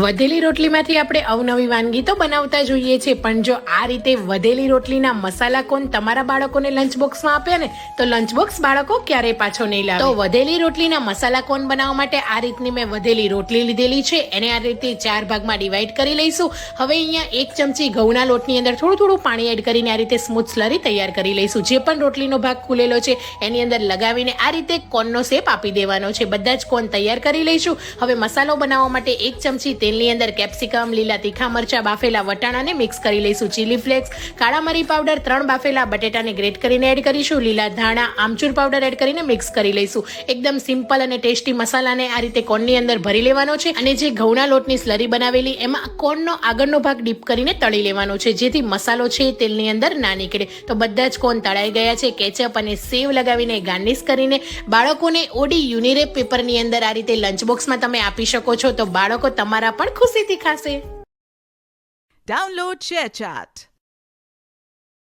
વધેલી રોટલીમાંથી આપણે અવનવી વાનગી તો બનાવતા જોઈએ છે, પણ જો આ રીતે વધેલી રોટલીના મસાલા કોન તમારા બાળકોને લંચ બોક્સમાં આપે ને તો લંચ બોક્સ બાળકો ક્યારેય પાછો નહીં લાવે. તો વધેલી રોટલીના મસાલા કોન બનાવવા માટે આ રીતની મેં વધેલી રોટલી લીધેલી છે. એને આ રીતે 4 ભાગમાં ડિવાઈડ કરી લઈશું. હવે અહીંયા 1 ચમચી ઘઉંના લોટની અંદર થોડું પાણી એડ કરીને આ રીતે સ્મૂથ સ્લરી તૈયાર કરી લઈશું. જે પણ રોટલીનો ભાગ ખુલેલો છે એની અંદર લગાવીને આ રીતે કોનનો શેપ આપી દેવાનો છે. બધા જ કોન તૈયાર કરી લઈશું. હવે મસાલો બનાવવા માટે 1 ચમચી તેલની અંદર કેપ્સિકમ, લીલા તીખા મરચા, બાફેલા વટાણાને મિક્સ કરી લઈશું. ચીલી ફ્લેક્સ, કાળા મરી પાવડર, 3 બાફેલા બટેટાને ગ્રેટ કરીને એડ કરીશું. લીલા ધાણા, આમચૂર પાવડર એડ કરીને મિક્સ કરી લઈશું. એકદમ સિમ્પલ અને ટેસ્ટી મસાલાને આ રીતે કોનની અંદર ભરી લેવાનો છે અને જે ઘઉંના લોટની સ્લરી બનાવેલી એમાં કોનનો આગળનો ભાગ ડીપ કરીને તળી લેવાનો છે, જેથી મસાલો છે તેલની અંદર ના નીકળે. તો બધા જ કોન તળાઈ ગયા છે. કેચઅપ અને સેવ લગાવીને ગાર્નિશ કરીને બાળકોને ઓડી યુનિરેપ પેપરની અંદર આ રીતે લંચ બોક્સમાં તમે આપી શકો છો. તો બાળકો તમારા પણ ખુશીથી ખાશે. Download ShareChat.